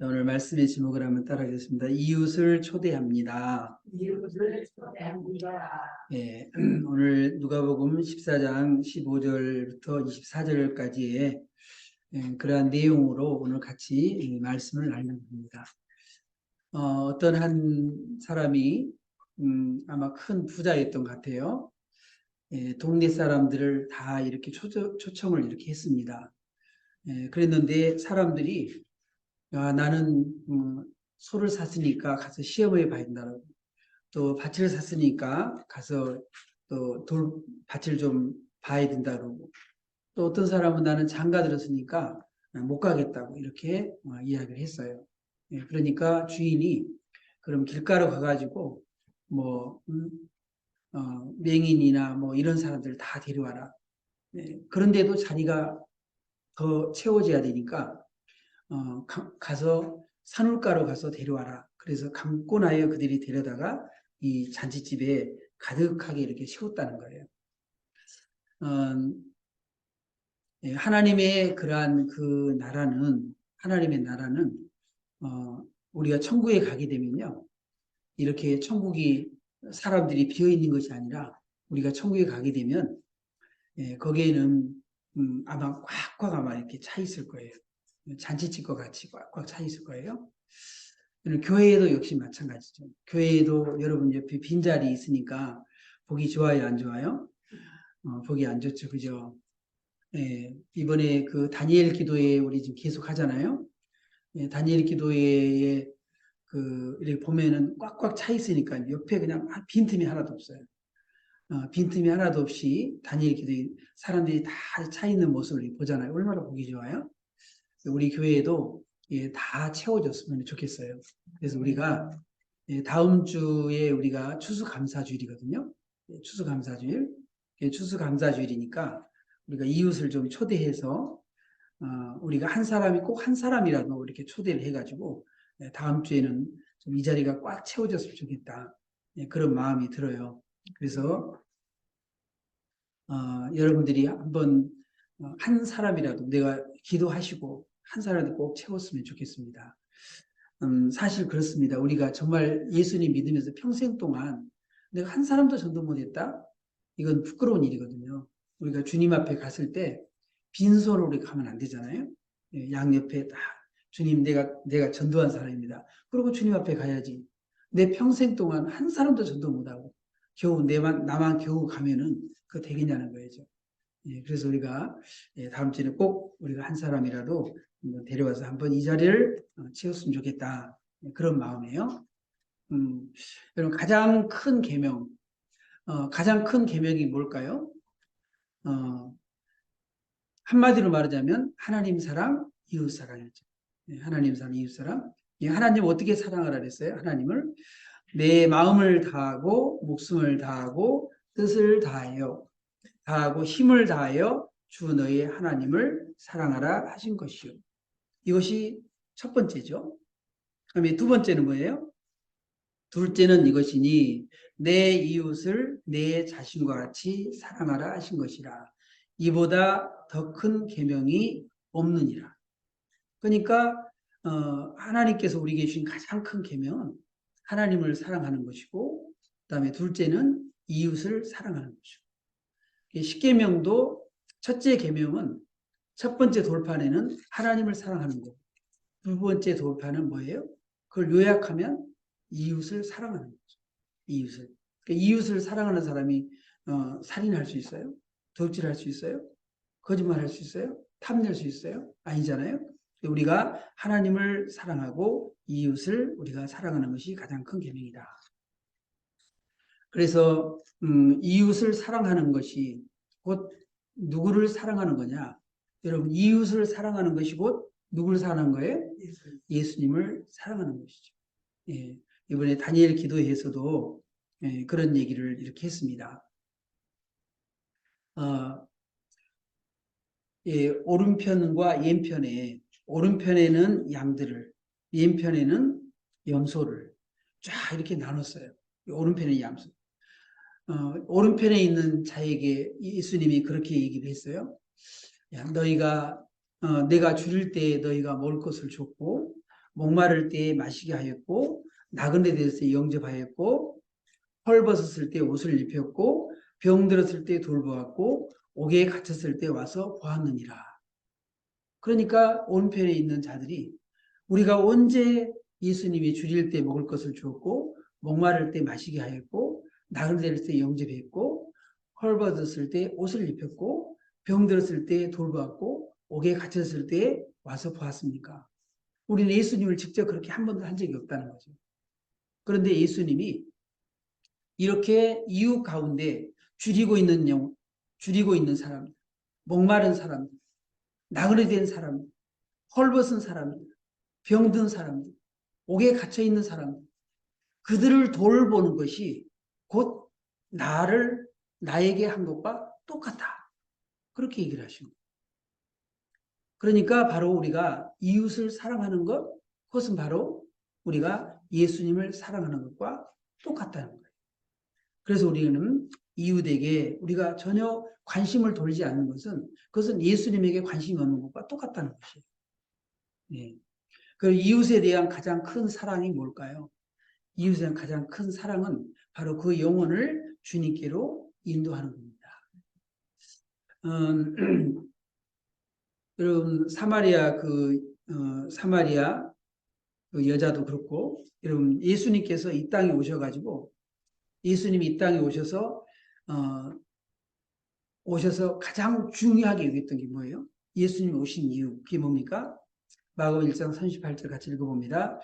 오늘 말씀의 제목을 한번 따라하겠습니다. 이웃을 초대합니다. 이웃을 초대합니다. 예, 오늘 누가복음 14장 15절부터 24절까지의 그러한 내용으로 오늘 같이 이 말씀을 나눕니다. 어떤 한 사람이 아마 큰 부자였던 것 같아요. 동네 사람들을 다 이렇게 초청을 이렇게 했습니다. 그랬는데 사람들이 나는 소를 샀으니까 가서 시험을 봐야 된다고, 또 밭을 샀으니까 가서 또 밭을 좀 봐야 된다고, 또 어떤 사람은 나는 장가 들었으니까 못 가겠다고 이렇게 이야기를 했어요. 그러니까 주인이 그럼 길가로 가가지고 뭐 맹인이나 뭐 이런 사람들 다 데려와라. 그런데도 자리가 더 채워져야 되니까 가서 산울가로 가서 데려와라. 그래서 감고 나여 그들이 데려다가 이 잔치집에 가득하게 이렇게 세웠다는 거예요. 하나님의 그러한 그 나라는, 하나님의 나라는 우리가 천국에 가게 되면요, 이렇게 천국이 사람들이 비어 있는 것이 아니라 우리가 천국에 가게 되면 거기에는 아마 꽉꽉 아마 이렇게 차 있을 거예요. 잔치집과 같이 꽉꽉 차 있을 거예요. 교회에도 역시 마찬가지죠. 교회에도 여러분 옆에 빈자리 있으니까 보기 좋아요, 안 좋아요? 보기 안 좋죠, 그죠? 이번에 그 다니엘 기도회 우리 지금 계속 하잖아요. 다니엘 기도회에 그 이렇게 보면은 꽉꽉 차 있으니까 옆에 그냥 빈틈이 하나도 없어요. 빈틈이 하나도 없이 다니엘 기도회 사람들이 다 차 있는 모습을 보잖아요. 얼마나 보기 좋아요? 우리 교회에도 다 채워졌으면 좋겠어요. 그래서 우리가 다음 주에 우리가 추수감사주일이거든요. 추수감사주일. 추수감사주일이니까 우리가 이웃을 좀 초대해서 우리가 한 사람이 꼭 한 사람이라도 이렇게 초대를 해가지고 다음 주에는 좀 이 자리가 꽉 채워졌으면 좋겠다. 그런 마음이 들어요. 그래서 여러분들이 한번 한 사람이라도 내가 기도하시고 한 사람도 꼭 채웠으면 좋겠습니다. 사실 그렇습니다. 우리가 정말 예수님 믿으면서 평생 동안 내가 한 사람도 전도 못했다? 이건 부끄러운 일이거든요. 우리가 주님 앞에 갔을 때 빈손으로 우리 가면 안 되잖아요. 양옆에 다 주님 내가 전도한 사람입니다. 그리고 주님 앞에 가야지. 내 평생 동안 한 사람도 전도 못하고 겨우 나만 겨우 가면은 그거 되겠냐는 거죠. 그래서 우리가 다음 주에는 꼭 우리가 한 사람이라도 데려와서 한번 이 자리를 채웠으면 좋겠다. 그런 마음이에요. 여러분 가장 큰 계명이 뭘까요? 한마디로 말하자면 하나님 사랑, 이웃 사랑이죠. 하나님 사랑, 이웃 사랑. 하나님 어떻게 사랑하라 그랬어요? 하나님을 내 마음을 다하고 목숨을 다하고 뜻을 다하고 힘을 다하여 주 너의 하나님을 사랑하라 하신 것이요. 이것이 첫 번째죠. 그다음에 두 번째는 뭐예요? 둘째는 이것이니 내 이웃을 내 자신과 같이 사랑하라 하신 것이라. 이보다 더 큰 계명이 없느니라. 그러니까 하나님께서 우리에게 주신 가장 큰 계명은 하나님을 사랑하는 것이고, 그다음에 둘째는 이웃을 사랑하는 것이고. 십계명도 첫째 계명은 첫 번째 돌판에는 하나님을 사랑하는 거. 두 번째 돌판은 뭐예요? 그걸 요약하면 이웃을 사랑하는 거죠. 이웃을. 그러니까 이웃을 사랑하는 사람이 살인할 수 있어요? 덕질할 수 있어요? 거짓말할 수 있어요? 탐낼 수 있어요? 아니잖아요. 우리가 하나님을 사랑하고 이웃을 우리가 사랑하는 것이 가장 큰 계명이다. 그래서 이웃을 사랑하는 것이 곧 누구를 사랑하는 거냐? 여러분, 이웃을 사랑하는 것이 곧 누구를 사랑하는 거예요? 예수님을 사랑하는 것이죠. 이번에 다니엘 기도회에서도 그런 얘기를 이렇게 했습니다. 오른편과 왼편에, 오른편에는 양들을, 왼편에는 염소를 쫙 이렇게 나눴어요. 오른편에 염소. 오른편에 있는 자에게 예수님이 그렇게 얘기를 했어요. 야, 너희가 내가 줄일 때 너희가 먹을 것을 줬고, 목마를 때에 마시게 하였고 나그네 됐을 때 영접하였고 헐벗었을 때 옷을 입혔고 병들었을 때 돌보았고 옥에 갇혔을 때 와서 보았느니라. 그러니까 온편에 있는 자들이 우리가 언제 예수님이 줄일 때 먹을 것을 주었고 목마를 때 마시게 하였고 나그네 될 때 영접했고 헐벗었을 때 옷을 입혔고 병들었을 때 돌보았고 옥에 갇혔을 때 와서 보았습니까? 우리는 예수님을 직접 그렇게 한 번도 한 적이 없다는 거죠. 그런데 예수님이 이렇게 이유 가운데 줄이고 있는 사람, 목마른 사람, 나그네 된 사람, 헐벗은 사람, 병든 사람, 옥에 갇혀 있는 사람, 그들을 돌보는 것이 곧 나에게 한 것과 똑같다. 그렇게 얘기를 하시는 거예요. 그러니까 바로 우리가 이웃을 사랑하는 것, 그것은 바로 우리가 예수님을 사랑하는 것과 똑같다는 거예요. 그래서 우리는 이웃에게 우리가 전혀 관심을 돌지 않는 것은 그것은 예수님에게 관심이 없는 것과 똑같다는 것이에요. 네. 그 이웃에 대한 가장 큰 사랑이 뭘까요? 이웃에 대한 가장 큰 사랑은 바로 그 영혼을 주님께로 인도하는 겁니다. 여러분 사마리아 그 여자도 그렇고 여러분 예수님께서 이 땅에 오셔가지고 예수님이 이 땅에 오셔서 가장 중요하게 여겼던 게 뭐예요? 예수님이 오신 이유 그게 뭡니까? 마가복음 1장 38절 같이 읽어봅니다.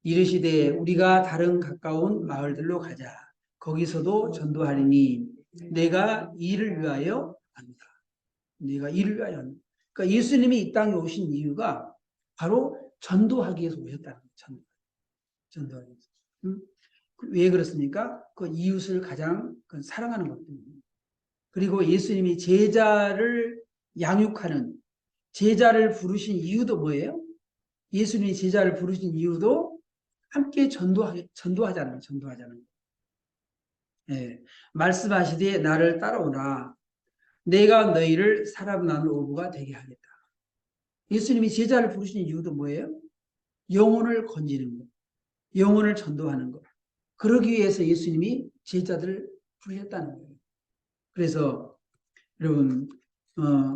이르시되 우리가 다른 가까운 마을들로 가자. 거기서도 전도하리니 내가 이를 위하여 한다. 내가 이를 위하여 한다. 그러니까 예수님이 이 땅에 오신 이유가 바로 전도하기 위해서 오셨다는 거예요. 전도하기 위해서. 왜 그렇습니까? 그 이웃을 가장 사랑하는 것 때문에. 그리고 예수님이 제자를 양육하는 제자를 부르신 이유도 뭐예요? 예수님이 제자를 부르신 이유도 함께 전도하자는 거예요. 전도하자는 거예요. 예. 말씀하시되 나를 따라오라. 내가 너희를 사람 낳는 어부가 되게 하겠다. 예수님이 제자를 부르신 이유도 뭐예요? 영혼을 건지는 것, 영혼을 전도하는 것. 그러기 위해서 예수님이 제자들을 부르셨다는 거예요. 그래서 여러분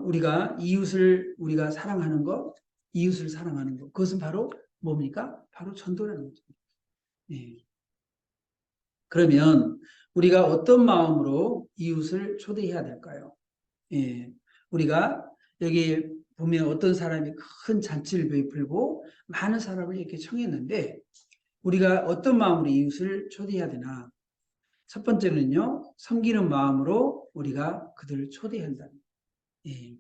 우리가 이웃을 우리가 사랑하는 것, 이웃을 사랑하는 것, 그것은 바로 뭡니까? 바로 전도라는 거죠. 예. 그러면 우리가 어떤 마음으로 이웃을 초대해야 될까요? 예. 우리가 여기 보면 어떤 사람이 큰 잔치를 베풀고 많은 사람을 이렇게 청했는데 우리가 어떤 마음으로 이웃을 초대해야 되나? 첫 번째는요, 섬기는 마음으로 우리가 그들을 초대해야 한다. 예.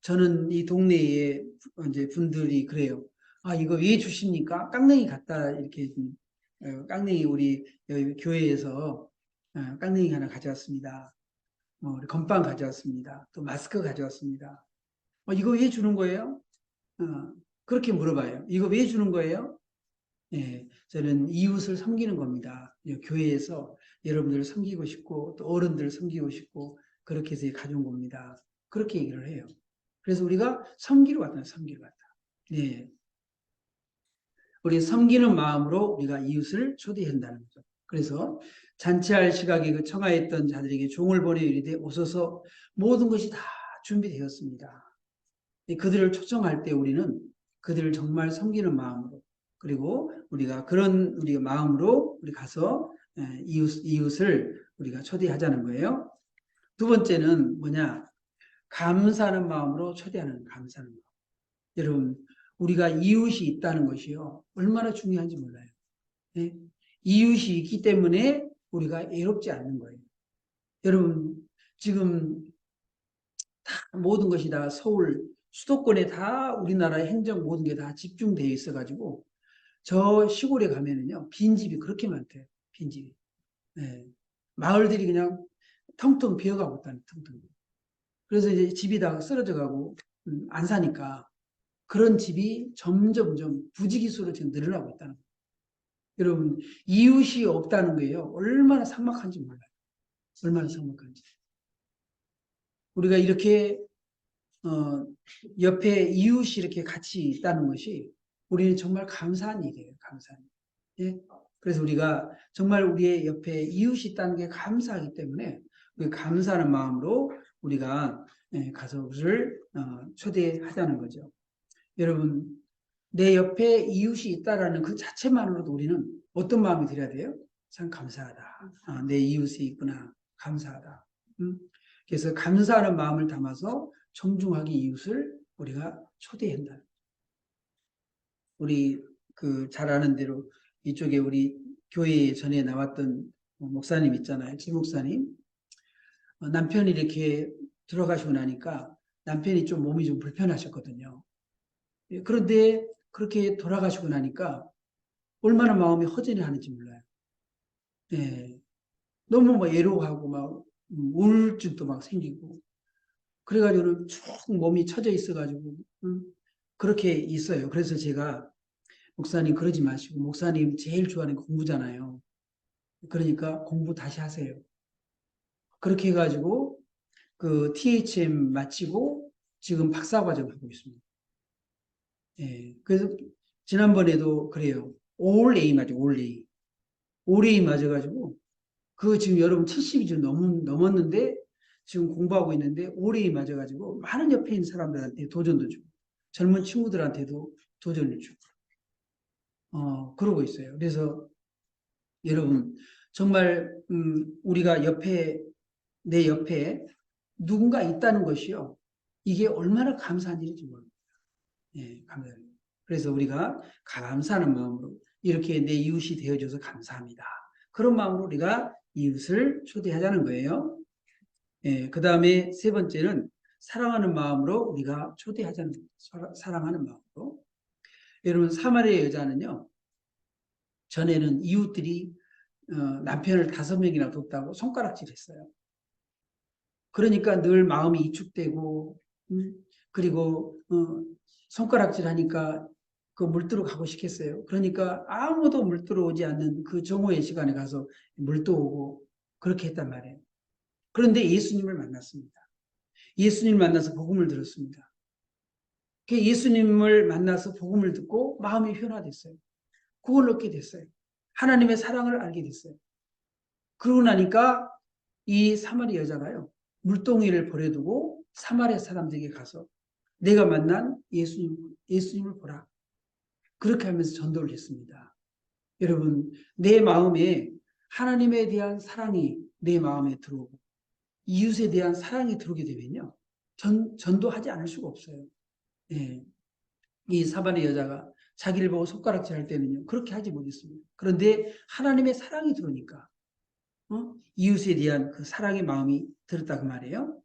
저는 이 동네에 이제 분들이 그래요. 아, 이거 왜 주십니까? 깡냉이 갖다 이렇게, 깡냉이 우리 여기 교회에서 깡냉이 하나 가져왔습니다. 우리 건빵 가져왔습니다. 또 마스크 가져왔습니다. 이거 왜 주는 거예요? 그렇게 물어봐요. 이거 왜 주는 거예요? 예, 저는 이웃을 섬기는 겁니다. 교회에서 여러분들을 섬기고 싶고 또 어른들을 섬기고 싶고 그렇게 해서 가져온 겁니다. 그렇게 얘기를 해요. 그래서 우리가 섬기러 왔다, 섬기러 왔다. 네. 우리 섬기는 마음으로 우리가 이웃을 초대한다는 거죠. 그래서 잔치할 시각에 그 청하였던 자들에게 종을 보내 이르되 오소서 모든 것이 다 준비되었습니다. 그들을 초청할 때 우리는 그들을 정말 섬기는 마음으로 그리고 우리가 그런 우리가 마음으로 우리 가서 이웃을 우리가 초대하자는 거예요. 두 번째는 뭐냐? 감사하는 마음으로 초대하는 감사하는 마음. 여러분, 우리가 이웃이 있다는 것이요. 얼마나 중요한지 몰라요. 네? 이웃이 있기 때문에 우리가 애롭지 않는 거예요. 여러분, 지금 다 모든 것이 다 서울 수도권에 다 우리나라의 행정 모든 게 다 집중되어 있어가지고 저 시골에 가면은요 빈집이 그렇게 많대요. 빈집이. 네. 마을들이 그냥 텅텅 비어가고 있다는 텅텅. 그래서 이제 집이 다 쓰러져가고 안 사니까 그런 집이 점점점 부지기수로 지금 늘어나고 있다는 거예요. 여러분 이웃이 없다는 거예요. 얼마나 삭막한지 몰라요. 얼마나 삭막한지. 우리가 이렇게 옆에 이웃이 이렇게 같이 있다는 것이 우리는 정말 감사한 일이에요. 감사한 일. 예? 그래서 우리가 정말 우리의 옆에 이웃이 있다는 게 감사하기 때문에 그 감사하는 마음으로 우리가 가서 그를 초대하자는 거죠. 여러분, 내 옆에 이웃이 있다라는 그 자체만으로도 우리는 어떤 마음이 들어야 돼요? 참 감사하다. 내 이웃이 있구나. 감사하다. 그래서 감사하는 마음을 담아서 정중하게 이웃을 우리가 초대한다. 우리 잘 아는 대로 이쪽에 우리 교회 전에 나왔던 목사님 있잖아요. 지 목사님. 남편이 이렇게 들어가시고 나니까 남편이 좀 몸이 좀 불편하셨거든요. 그런데 그렇게 돌아가시고 나니까 얼마나 마음이 허전해하는지 몰라요. 예. 너무 막 애로하고 막 우울증도 막 생기고 그래가지고는 쭉 몸이 처져 있어가지고 그렇게 있어요. 그래서 제가 목사님 그러지 마시고 목사님 제일 좋아하는 게 공부잖아요. 그러니까 공부 다시 하세요. 그렇게 해가지고 그 THM 마치고 지금 박사과정 하고 있습니다. 예. 그래서 지난번에도 그래요. 올 A 맞죠. 올 A. 올 A 맞아가지고 그 지금 여러분 70이 좀 넘었는데 지금 공부하고 있는데 올 A 맞아가지고 많은 옆에 있는 사람들한테 도전도 주고 젊은 친구들한테도 도전을 주고 그러고 있어요. 그래서 여러분 정말 우리가 내 옆에 누군가 있다는 것이요. 이게 얼마나 감사한 일인지 모릅니다. 예, 감사합니다. 그래서 우리가 감사하는 마음으로 이렇게 내 이웃이 되어줘서 감사합니다. 그런 마음으로 우리가 이웃을 초대하자는 거예요. 예, 그 다음에 세 번째는 사랑하는 마음으로 우리가 초대하자는 거예요. 사랑하는 마음으로. 여러분 사마리아 여자는요. 전에는 이웃들이 남편을 5명이나 뒀다고 손가락질했어요. 그러니까 늘 마음이 이축되고 그리고 손가락질하니까 그 물들어 가고 싶겠어요. 그러니까 아무도 물들어 오지 않는 그 정오의 시간에 가서 물도 오고 그렇게 했단 말이에요. 그런데 예수님을 만났습니다. 예수님을 만나서 복음을 들었습니다. 예수님을 만나서 복음을 듣고 마음이 변화됐어요. 그걸 얻게 됐어요. 하나님의 사랑을 알게 됐어요. 그러고 나니까 이 사마리아 여자가요. 물동이를 버려두고 사마리아 사람들에게 가서 내가 만난 예수님을 보라. 그렇게 하면서 전도를 했습니다. 여러분, 내 마음에 하나님에 대한 사랑이 내 마음에 들어오고 이웃에 대한 사랑이 들어오게 되면요. 전도하지 않을 수가 없어요. 예. 이 사마리아 여자가 자기를 보고 손가락질 할 때는요. 그렇게 하지 못했습니다. 그런데 하나님의 사랑이 들어오니까 이웃에 대한 그 사랑의 마음이 들었다 그 말이에요.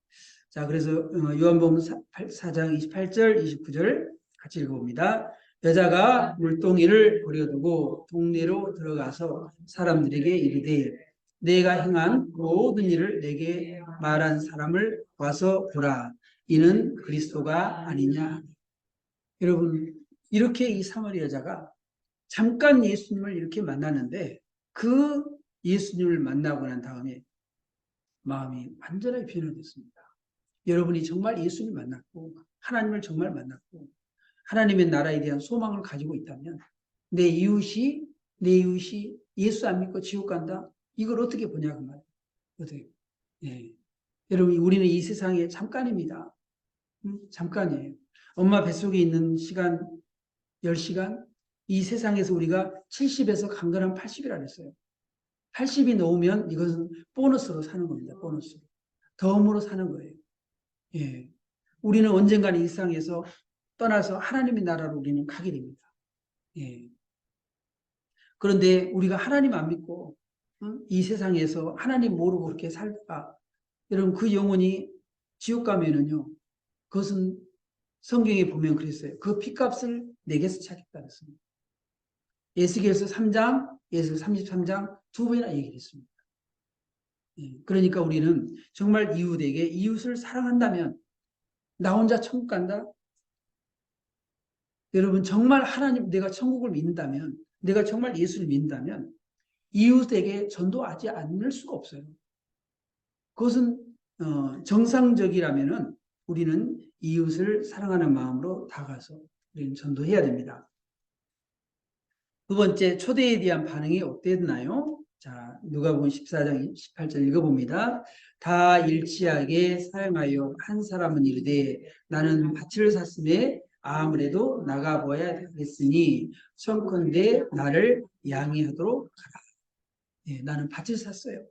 자, 그래서 요한복음 4장 28절, 29절 같이 읽어봅니다. 여자가 물동이를 버려두고 동네로 들어가서 사람들에게 이르되 내가 행한 모든 일을 내게 말한 사람을 와서 보라. 이는 그리스도가 아니냐. 여러분, 이렇게 이 사마리아 여자가 잠깐 예수님을 이렇게 만났는데 그 예수님을 만나고 난 다음에 마음이 완전하게 변화됐습니다. 여러분이 정말 예수님을 만났고 하나님을 정말 만났고 하나님의 나라에 대한 소망을 가지고 있다면 내 이웃이 예수 안 믿고 지옥 간다? 이걸 어떻게 보냐 그 말이에요. 어떻게? 예. 여러분 우리는 이 세상에 잠깐입니다. 잠깐이에요. 엄마 뱃속에 있는 시간 10시간 이 세상에서 우리가 70에서 강건한 80이라 그랬어요. 80이 넘으면 이것은 보너스로 사는 겁니다. 보너스로. 덤으로 사는 거예요. 예. 우리는 언젠가는 이 세상에서 떠나서 하나님의 나라로 우리는 가게 됩니다. 예. 그런데 우리가 하나님 안 믿고 이 세상에서 하나님 모르고 그렇게 살다가 여러분 그 영혼이 지옥 가면은요. 그것은 성경에 보면 그랬어요. 그 피값을 내게서 찾겠다 그랬습니다. 에스겔서 3장, 에스겔 33장 두 번이나 얘기했습니다. 예. 그러니까 우리는 정말 이웃에게 이웃을 사랑한다면 나 혼자 천국 간다? 여러분 정말 하나님 내가 천국을 믿는다면 내가 정말 예수를 믿는다면 이웃에게 전도하지 않을 수가 없어요. 그것은 정상적이라면은 우리는 이웃을 사랑하는 마음으로 다가서 우리는 전도해야 됩니다. 두 번째, 초대에 대한 반응이 어땠나요? 자, 누가복음 14장 18절 읽어봅니다. 다 일치하게 사용하여 한 사람은 이르되 나는 밭을 샀음에 아무래도 나가보아야 되겠으니 청컨대 나를 양해하도록 하라. 예, 나는 밭을 샀어요.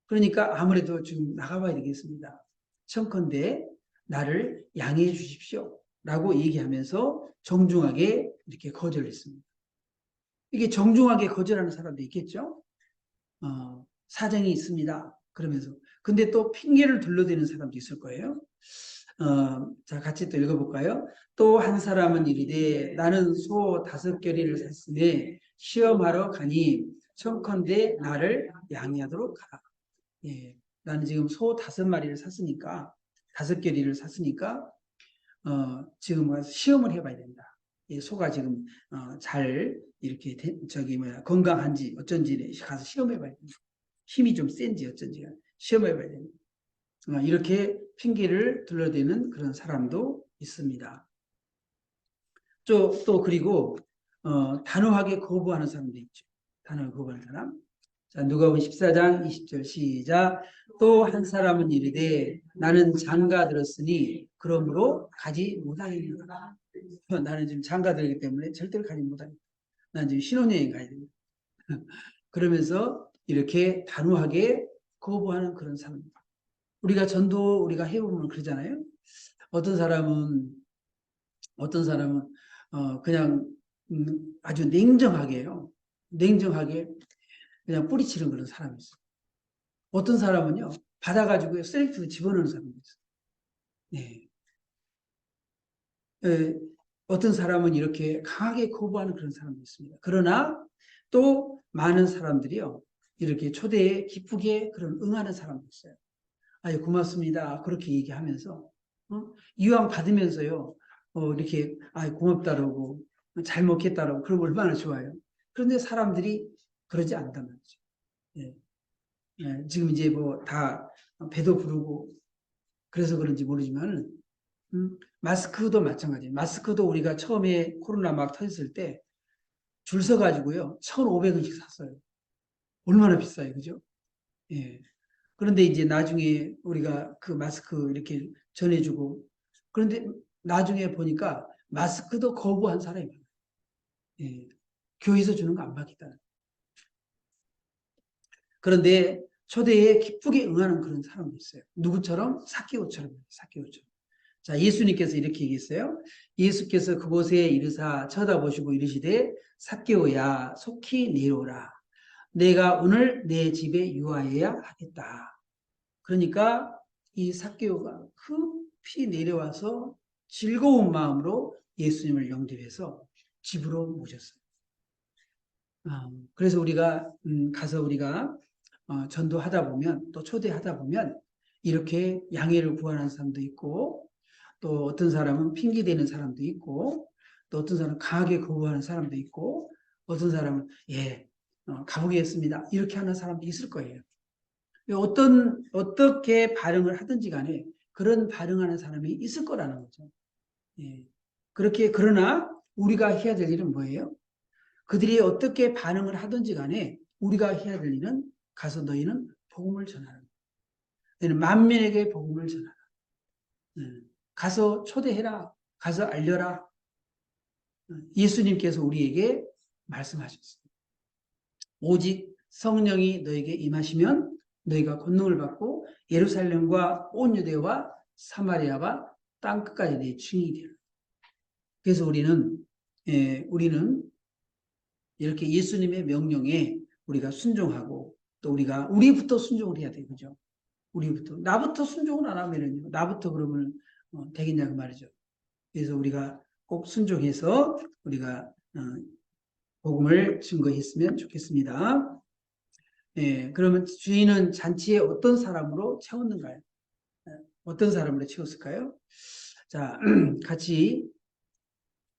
그러니까 아무래도 지금 나가봐야 되겠습니다. 청컨대 나를 양해해 주십시오. 라고 얘기하면서 정중하게 이렇게 거절했습니다. 이게 정중하게 거절하는 사람도 있겠죠? 사정이 있습니다. 그러면서. 근데 또 핑계를 둘러대는 사람도 있을 거예요. 자, 같이 또 읽어볼까요? 또 한 사람은 이르되 나는 소 5겨리를 샀으니 시험하러 가니 청컨대 나를 양해하도록 하라. 예, 나는 지금 소 5마리를 샀으니까 5겨리를 샀으니까 지금 가서 시험을 해봐야 된다. 이 소가 지금 잘 이렇게 건강한지 어쩐지 가서 시험해봐야 된다. 힘이 좀 센지 어쩐지 시험해봐야 된다. 이렇게 핑계를 둘러대는 그런 사람도 있습니다. 또 그리고 단호하게 거부하는 사람도 있죠. 단호하게 거부하는 사람. 자, 누가복음 14장 20절 시작. 또 한 사람은 이르되 나는 장가 들었으니 그러므로 가지 못하겠노라. 나는 지금 장가 들었기 때문에 절대로 가지 못하겠다. 나는 지금 신혼여행 가야 됩니다. 그러면서 이렇게 단호하게 거부하는 그런 사람입니다. 우리가 전도 우리가 해보면 그러잖아요. 어떤 사람은 그냥 아주 냉정하게요. 냉정하게 그냥 뿌리치는 그런 사람이 있어요. 어떤 사람은요, 받아가지고 셀프 집어넣는 사람도 있어요. 네. 어떤 사람은 이렇게 강하게 거부하는 그런 사람도 있습니다. 그러나 또 많은 사람들이요, 이렇게 초대에 기쁘게 그런 응하는 사람도 있어요. 아유, 고맙습니다. 그렇게 얘기하면서, 이왕 받으면서요, 이렇게, 아유, 고맙다라고, 잘 먹겠다라고, 그러면 얼마나 좋아요. 그런데 사람들이 그러지 않단 말이죠. 예. 예, 지금 이제 뭐 다 배도 부르고 그래서 그런지 모르지만 마스크도 마찬가지예요. 마스크도 우리가 처음에 코로나 막 터졌을 때 줄 서가지고요 1,500원씩 샀어요. 얼마나 비싸요, 그죠? 예. 그런데 이제 나중에 우리가 그 마스크 이렇게 전해주고 그런데 나중에 보니까 마스크도 거부한 사람이 많아요. 예. 교회에서 주는 거 안 받겠다. 그런데 초대에 기쁘게 응하는 그런 사람도 있어요. 누구처럼? 삭개오처럼. 자, 예수님께서 이렇게 얘기했어요. 예수께서 그곳에 이르사 쳐다보시고 이르시되 삭개오야 속히 내려오라. 내가 오늘 내 집에 유하여야 하겠다. 그러니까 이 삭개오가 급히 내려와서 즐거운 마음으로 예수님을 영접해서 집으로 모셨어요. 그래서 우리가 가서 우리가 전도하다 보면 또 초대하다 보면 이렇게 양해를 구하는 사람도 있고 또 어떤 사람은 핑계대는 사람도 있고 또 어떤 사람은 강하게 거부하는 사람도 있고 어떤 사람은 가보겠습니다 이렇게 하는 사람도 있을 거예요. 어떻게 반응을 하든지 간에 그런 반응하는 사람이 있을 거라는 거죠. 예. 그러나 우리가 해야 될 일은 뭐예요? 그들이 어떻게 반응을 하든지 간에 우리가 해야 될 일은 가서 너희는 복음을 전하라. 너희는 만민에게 복음을 전하라. 가서 초대해라. 가서 알려라. 예수님께서 우리에게 말씀하셨습니다. 오직 성령이 너에게 임하시면 너희가 권능을 받고 예루살렘과 온 유대와 사마리아와 땅끝까지 내 증인이 되라. 그래서 우리는 이렇게 예수님의 명령에 우리가 순종하고 또 우리부터 순종을 해야 돼요. 그죠? 나부터 순종을 안 하면은요. 나부터 그러면 되겠냐고 말이죠. 그래서 우리가 꼭 순종해서 우리가 복음을 증거했으면 좋겠습니다. 예, 그러면 주인은 잔치에 어떤 사람으로 채웠는가요? 어떤 사람으로 채웠을까요? 자, 같이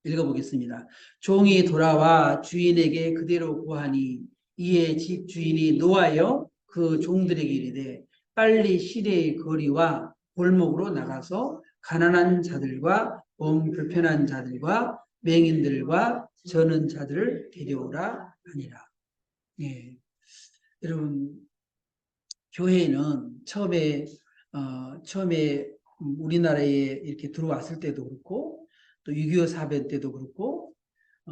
읽어보겠습니다. 종이 돌아와 주인에게 그대로 구하니 이에 집 주인이 노하여 그 종들에게 이르되 빨리 시내의 거리와 골목으로 나가서 가난한 자들과 몸 불편한 자들과 맹인들과 저는 자들을 데려오라 하니라. 예. 여러분, 교회는 처음에 우리나라에 이렇게 들어왔을 때도 그렇고, 또 6.25 사변 때도 그렇고,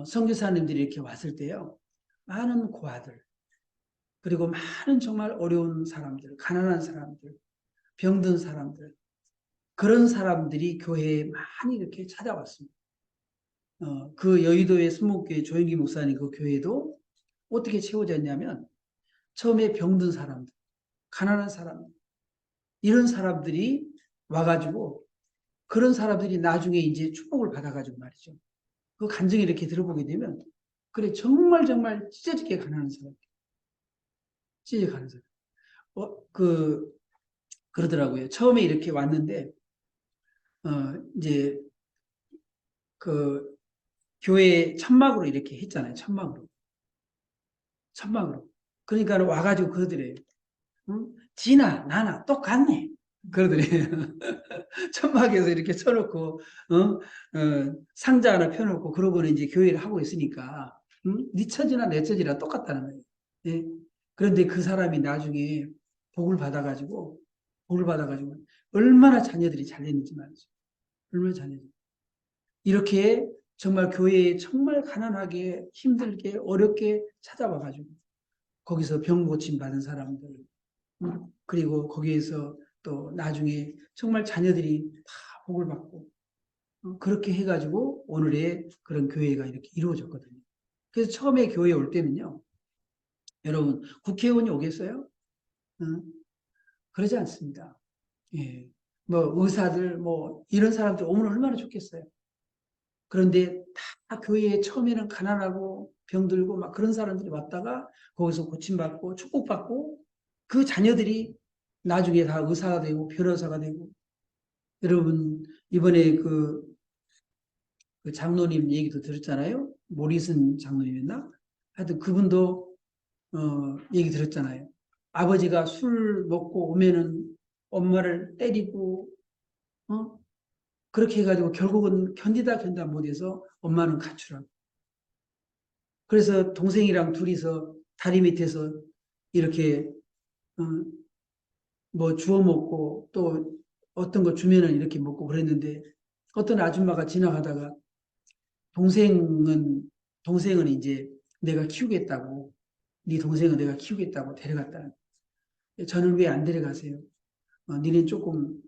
선교사님들이 이렇게 왔을 때요, 많은 고아들, 그리고 많은 정말 어려운 사람들, 가난한 사람들, 병든 사람들, 그런 사람들이 교회에 많이 이렇게 찾아왔습니다. 그 여의도의 순목교회 조영기 목사님 그 교회도 어떻게 채워졌냐면, 처음에 병든 사람들, 가난한 사람들, 이런 사람들이 와가지고, 그런 사람들이 나중에 이제 축복을 받아가지고 말이죠. 그 간증을 이렇게 들어보게 되면, 그래, 정말 찢어지게 가난한 사람, 찢어지게 가난한 사람. 그러더라고요. 처음에 이렇게 왔는데, 이제, 그, 교회 천막으로 이렇게 했잖아요. 천막으로. 천막으로. 그러니까 와가지고 그러더래요. 응? 지나, 나나 똑같네. 그러더래요. 천막에서 이렇게 쳐놓고, 상자 하나 펴놓고, 그러고는 이제 교회를 하고 있으니까, 응? 네 처지나 내 처지나 똑같다는 거예요. 예? 그런데 그 사람이 나중에 복을 받아가지고, 얼마나 자녀들이 잘 됐는지 말이죠. 얼마나 자녀들이. 이렇게 정말 교회에 정말 가난하게, 힘들게, 어렵게 찾아와가지고, 거기서 병 고침 받은 사람들, 그리고 거기에서 또 나중에 정말 자녀들이 다 복을 받고, 그렇게 해가지고 오늘의 그런 교회가 이렇게 이루어졌거든요. 그래서 처음에 교회에 올 때는요, 여러분, 국회의원이 오겠어요? 그러지 않습니다. 예. 뭐, 의사들, 뭐, 이런 사람들 오면 얼마나 좋겠어요. 그런데 다 교회에 처음에는 가난하고 병들고 막 그런 사람들이 왔다가 거기서 고침받고 축복받고 그 자녀들이 나중에 다 의사가 되고 변호사가 되고 여러분 이번에 그 장로님 얘기도 들었잖아요. 모리슨 장로님이었나? 하여튼 그분도 얘기 들었잖아요. 아버지가 술 먹고 오면은 엄마를 때리고 어? 그렇게 해가지고 결국은 견디다 못해서 엄마는 가출하고 그래서 동생이랑 둘이서 다리 밑에서 이렇게 어, 뭐 주워 먹고 또 어떤 거 주면은 이렇게 먹고 그랬는데 어떤 아줌마가 지나가다가 동생은 동생은 이제 내가 키우겠다고 네 동생은 내가 키우겠다고 데려갔다. 저는 왜 안 데려가세요? 니는 조금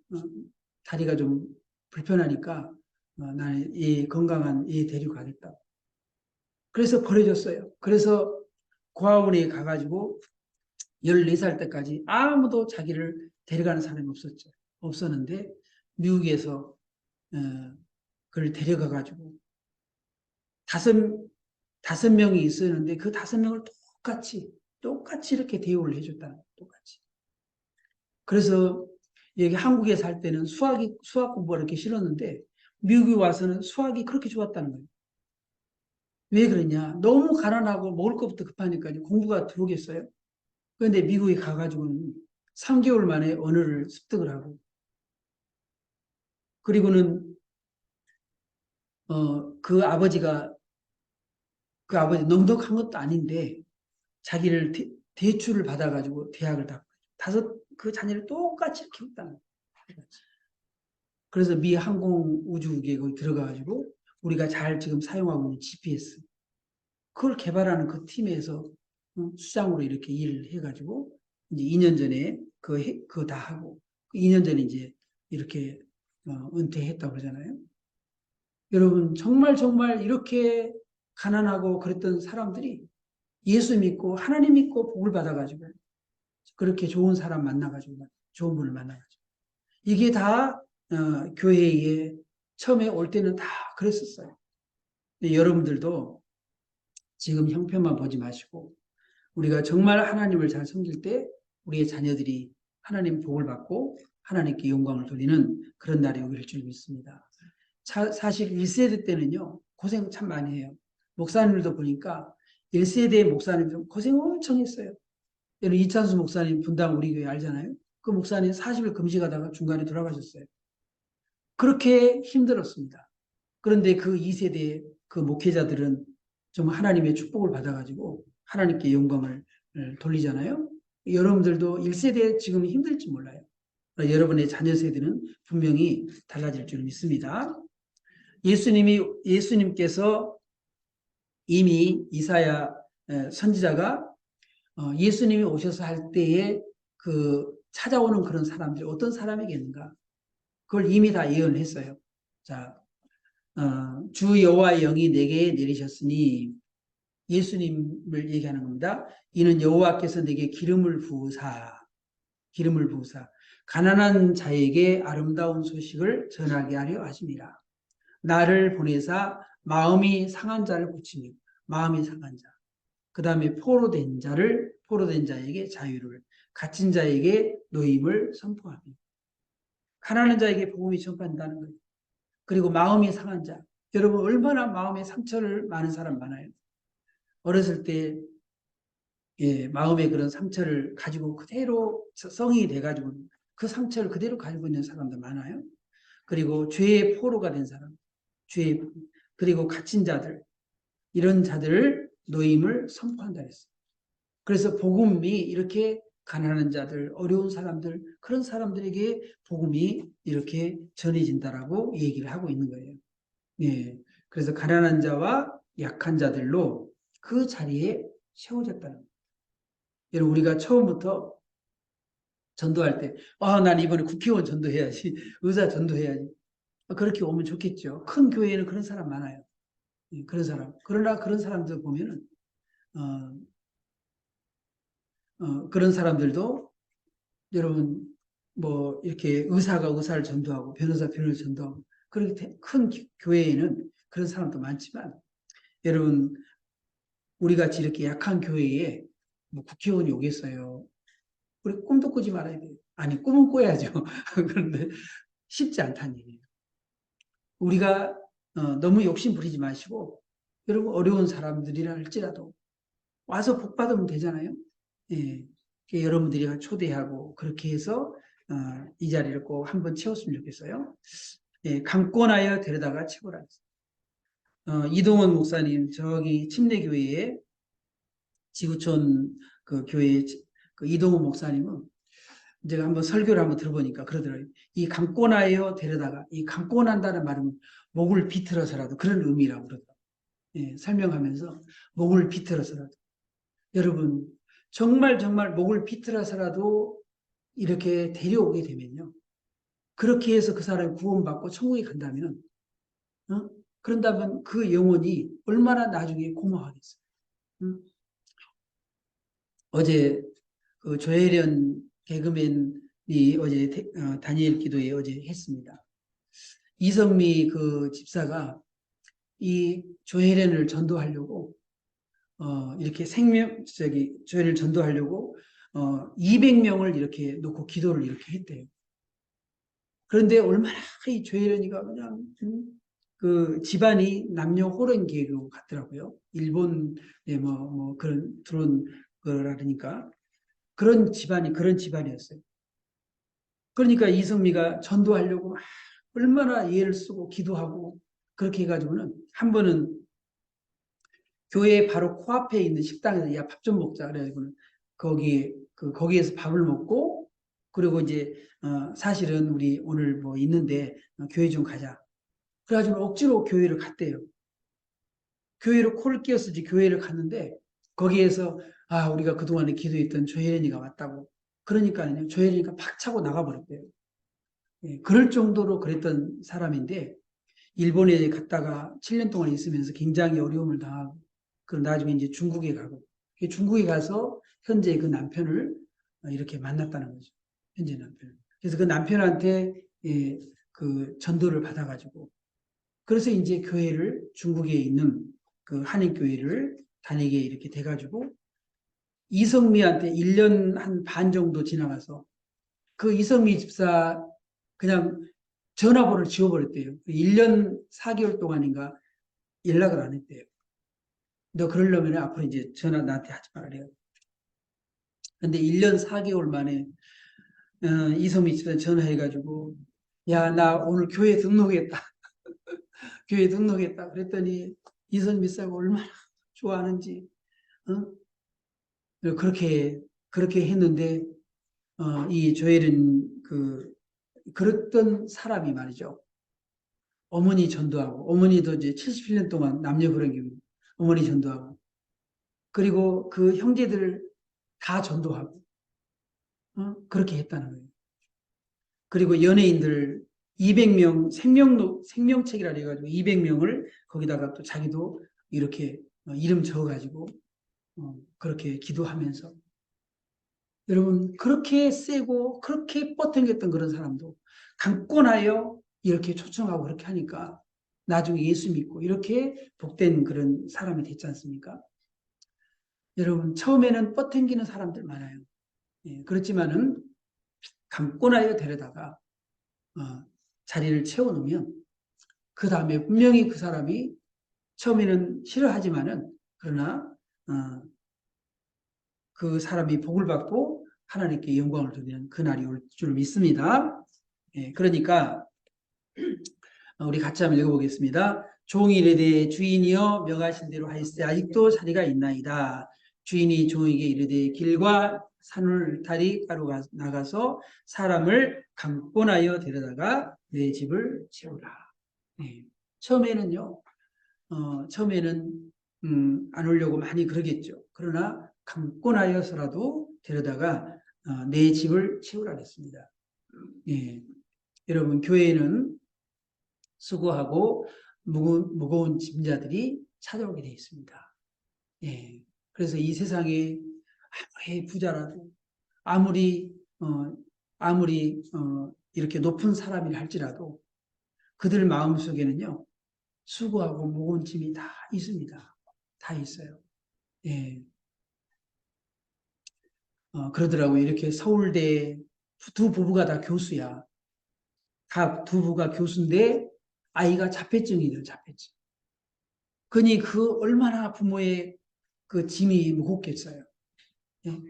다리가 좀 불편하니까 나는 얘 건강한 얘 데리고 가겠다. 그래서 버려졌어요. 그래서 고아원에 가가지고 14살 때까지 아무도 자기를 데려가는 사람이 없었죠. 없었는데 미국에서 그를 데려가가지고 다섯 다섯 명이 있었는데 그 다섯 명을 똑같이 이렇게 대우를 해줬다. 똑같이. 그래서 여기 한국에 살 때는 수학 공부가 이렇게 싫었는데 미국에 와서는 수학이 그렇게 좋았다는 거예요. 왜 그러냐? 너무 가난하고 먹을 것부터 급하니까 공부가 들어오겠어요? 그런데 미국에 가가지고는 3개월 만에 언어를 습득을 하고 그리고는 그 아버지 넉넉한 것도 아닌데 자기를 대출을 받아가지고 대학을 다 그 자녀를 똑같이 키웠다는 거예요. 그래서 미 항공우주국에 거기 들어가가지고 우리가 잘 지금 사용하고 있는 GPS 그걸 개발하는 그 팀에서 수장으로 이렇게 일을 해가지고 이제 2년 전에 그거 다 하고 2년 전에 이제 이렇게 은퇴했다고 그러잖아요. 여러분 정말 이렇게 가난하고 그랬던 사람들이 예수 믿고 하나님 믿고 복을 받아가지고 그렇게 좋은 사람 만나가지고 좋은 분을 만나가지고 이게 다 교회에 처음에 올 때는 다 그랬었어요. 여러분들도 지금 형편만 보지 마시고 우리가 정말 하나님을 잘 섬길 때 우리의 자녀들이 하나님 복을 받고 하나님께 영광을 돌리는 그런 날이 오길 줄 믿습니다. 사실 1세대 때는요 고생 참 많이 해요. 목사님들도 보니까 1세대 목사님들 고생 엄청 했어요. 여러분 이찬수 목사님 분당 우리 교회 알잖아요. 그 목사님 40일 금식하다가 중간에 돌아가셨어요. 그렇게 힘들었습니다. 그런데 그 2세대에 그 목회자들은 정말 하나님의 축복을 받아가지고 하나님께 영광을 돌리잖아요. 여러분들도 1세대 지금 힘들지 몰라요. 여러분의 자녀 세대는 분명히 달라질 줄 믿습니다. 예수님께서 이미 이사야 선지자가 예수님이 오셔서 할 때에 그 찾아오는 그런 사람들이 어떤 사람이겠는가? 그걸 이미 다 예언을 했어요. 자, 주 여호와의 영이 내게 내리셨으니 예수님을 얘기하는 겁니다. 이는 여호와께서 내게 기름을 부으사 가난한 자에게 아름다운 소식을 전하게 하려 하심이라. 나를 보내사 마음이 상한 자를 고치며 마음이 상한 자. 그 다음에 포로된 자에게 자유를, 갇힌 자에게 노임을 선포하며 가난한 자에게 복음이 전파된다는 거예요. 그리고 마음이 상한 자. 여러분 얼마나 마음에 상처를 많은 사람 많아요. 어렸을 때 마음의 그런 상처를 가지고 그대로 성인이 돼가지고 그 상처를 그대로 가지고 있는 사람도 많아요. 그리고 죄의 포로가 된 사람, 그리고 갇힌 자들, 이런 자들 노임을 선포한다 했어요. 그래서 복음이 이렇게 가난한 자들, 어려운 사람들, 그런 사람들에게 복음이 이렇게 전해진다라고 얘기를 하고 있는 거예요. 예. 그래서 가난한 자와 약한 자들로 그 자리에 세워졌다는 거예요. 여러분, 우리가 처음부터 전도할 때, 난 이번에 국회의원 전도해야지, 의사 전도해야지. 그렇게 오면 좋겠죠. 큰 교회에는 그런 사람 많아요. 그런 사람. 그러나 그런 사람들 보면은, 그런 사람들도 여러분, 뭐, 이렇게 의사가 의사를 전도하고, 변호사를 전도하고, 그렇게 큰 교회에는 그런 사람도 많지만, 여러분, 우리 같이 이렇게 약한 교회에 뭐 국회의원이 오겠어요. 우리 꿈도 꾸지 말아야 돼요. 아니, 꿈은 꿔야죠. 그런데 쉽지 않다는 얘기예요. 우리가 너무 욕심 부리지 마시고, 여러분, 어려운 사람들이라 할지라도 와서 복 받으면 되잖아요. 예. 여러분들이 초대하고, 그렇게 해서 이 자리를 꼭 한번 채웠으면 좋겠어요. 예, 강권하여 데려다가 채우라. 이동원 목사님, 저기 침례교회에 지구촌 그 교회 그 이동훈 목사님은 제가 한번 설교를 한번 들어보니까 그러더라고요. 이 강권하여 데려다가, 이 강권한다는 말은 목을 비틀어서라도 그런 의미라고 그러더라고요. 예, 설명하면서 목을 비틀어서라도. 여러분, 정말 목을 비틀어서라도 이렇게 데려오게 되면요. 그렇게 해서 그 사람이 구원받고 천국에 간다면, 그런다면 그 영혼이 얼마나 나중에 고마워하겠어요. 어제 그 조혜련 개그맨이 어제 다니엘 기도에 어제 했습니다. 이성미 그 집사가 이 조혜련을 전도하려고 이렇게 조혜련을 전도하려고 200명을 이렇게 놓고 기도를 이렇게 했대요. 그런데 얼마나 이 조혜련이가 그냥 그 집안이 남녀 호른 계급 같더라고요. 일본에 뭐 그런 들어온 거라니까. 그런 집안이었어요. 그러니까 이성미가 전도하려고 막 얼마나 예를 쓰고 기도하고 그렇게 해가지고는 한 번은 교회 바로 코앞에 있는 식당에서 야, 밥 좀 먹자. 그래가지고는 거기에서 밥을 먹고 그리고 이제 사실은 우리 오늘 뭐 있는데 교회 좀 가자. 그래가지고 억지로 교회를 갔대요. 교회로 코를 끼워서 이제 교회를 갔는데 거기에서 우리가 그동안에 기도했던 조혜련이가 왔다고. 그러니까요. 조혜련이가 팍 차고 나가버렸대요. 예, 그럴 정도로 그랬던 사람인데 일본에 갔다가 7년 동안 있으면서 굉장히 어려움을 당하고 그리고 나중에 이제 중국에 가고 중국에 가서 현재 그 남편을 이렇게 만났다는 거죠. 현재 남편을. 그래서 그 남편한테 그 전도를 받아가지고 그래서 이제 교회를 중국에 있는 그 한인교회를 다니게 이렇게 돼가지고 이성미한테 1년 한 반 정도 지나가서 그 이성미 집사 그냥 전화번호를 지워버렸대요. 1년 4개월 동안인가 연락을 안 했대요. 너 그러려면 앞으로 이제 전화 나한테 하지 말아요. 근데 1년 4개월 만에 이성미 집사 전화해가지고 야, 나 오늘 교회 등록했다. 교회 등록했다. 그랬더니 이선미 사가 얼마나 좋아하는지, 어? 그렇게 했는데, 이 조엘은 그랬던 사람이 말이죠. 어머니 전도하고, 어머니도 이제 77년 동안 남녀 불행교 어머니 전도하고, 그리고 그 형제들 다 전도하고, 그렇게 했다는 거예요. 그리고 연예인들 200명 생명책이라 해가지고 200명을 거기다가 또 자기도 이렇게 이름 적어가지고 그렇게 기도하면서 여러분 그렇게 세고 그렇게 뻗어겼던 그런 사람도 강권하여 이렇게 초청하고 그렇게 하니까 나중에 예수 믿고 이렇게 복된 그런 사람이 됐지 않습니까? 여러분 처음에는 뻗어기는 사람들 많아요. 예, 그렇지만은 강권하여 데려다가 자리를 채워놓으면 그 다음에 분명히 그 사람이 처음에는 싫어하지만은 그러나 그 사람이 복을 받고 하나님께 영광을 돌리는 그날이 올 줄 믿습니다. 예, 그러니까 우리 같이 한번 읽어보겠습니다. 종이 이르되 주인이여 명하신 대로 하였으되 아직도 자리가 있나이다. 주인이 종에게 이르되 길과 산을 다리 가로 나가서 사람을 강권하여 데려다가 내 집을 채우라. 네. 처음에는 안 오려고 많이 그러겠죠. 그러나 강권하여서라도 데려다가 내 집을 채우라 했습니다. 예. 여러분 교회에는 수고하고 무거운 짐자들이 찾아오게 되어 있습니다. 예. 그래서 이 세상에 아무리 부자라도 아무리 이렇게 높은 사람이라 할지라도 그들 마음속에는요 수고하고 무거운 짐이 다 있습니다. 다 있어요. 예. 그러더라고요. 이렇게 서울대 두 부부가 다 교수야. 다 두 부부가 교수인데 아이가 자폐증이래요. 자폐증. 그니 그 얼마나 부모의 그 짐이 무겁겠어요. 예.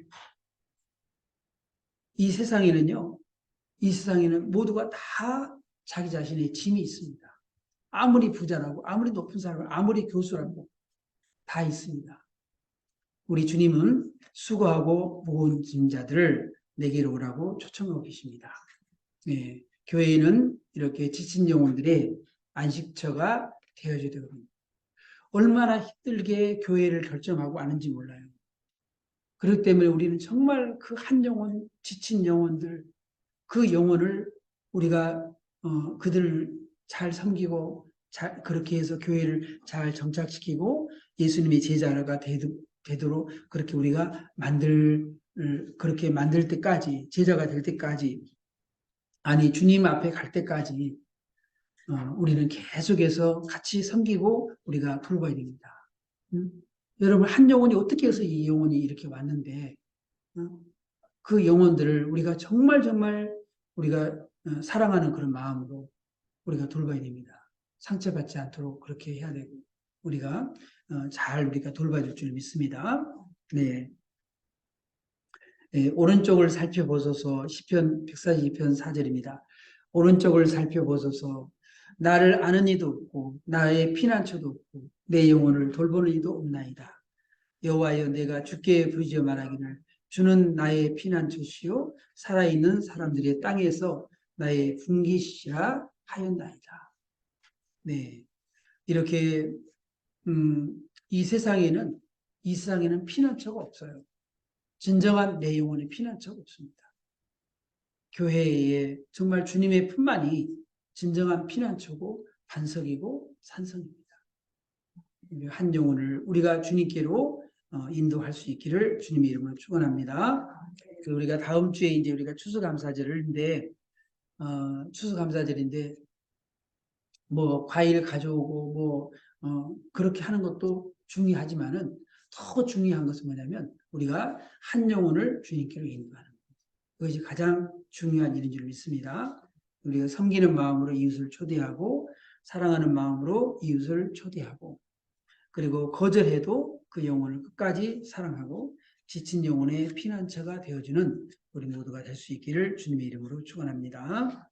이 세상에는요. 이 세상에는 모두가 다 자기 자신의 짐이 있습니다. 아무리 부자라고 아무리 높은 사람 아무리 교수라고 다 있습니다. 우리 주님은 수고하고 무거운 짐자들을 내게로 오라고 초청하고 계십니다. 예, 교회에는 이렇게 지친 영혼들의 안식처가 되어줘야 되거든요. 얼마나 힘들게 교회를 결정하고 아는지 몰라요. 그렇기 때문에 우리는 정말 그 한 영혼, 지친 영혼들, 그 영혼을 우리가 그들을 잘 섬기고 그렇게 해서 교회를 잘 정착시키고 예수님의 제자가 되도록 그렇게 우리가 그렇게 만들 때까지 제자가 될 때까지 아니 주님 앞에 갈 때까지 우리는 계속해서 같이 섬기고 우리가 돌봐야 됩니다. 여러분 한 영혼이 어떻게 해서 이 영혼이 이렇게 왔는데 그 영혼들을 우리가 정말 우리가 사랑하는 그런 마음으로 우리가 돌봐야 됩니다. 상처받지 않도록 그렇게 해야 되고 우리가 잘 우리가 돌봐줄 줄 믿습니다. 네. 네, 오른쪽을 살펴보소서 시편 142편 4절입니다. 오른쪽을 살펴보소서 나를 아는 이도 없고 나의 피난처도 없고 내 영혼을 돌보는 이도 없나이다. 여호와여 내가 주께 부르짖어 말하기를 주는 나의 피난처시요 살아있는 사람들의 땅에서 나의 분기시라 하였나이다. 네, 이렇게 이 세상에는 피난처가 없어요. 진정한 내 영혼의 피난처가 없습니다. 교회에 정말 주님의 품만이 진정한 피난처고 반석이고 산성입니다. 한 영혼을 우리가 주님께로 인도할 수 있기를 주님의 이름으로 축원합니다. 우리가 다음 주에 이제 우리가 추수감사절인데 추수감사절인데 뭐 과일 가져오고 그렇게 하는 것도 중요하지만은 더 중요한 것은 뭐냐면 우리가 한 영혼을 주님께로 인도하는 것. 그것이 가장 중요한 일인 줄 믿습니다. 우리가 섬기는 마음으로 이웃을 초대하고 사랑하는 마음으로 이웃을 초대하고 그리고 거절해도 그 영혼을 끝까지 사랑하고 지친 영혼의 피난처가 되어주는 우리 모두가 될 수 있기를 주님의 이름으로 축원합니다.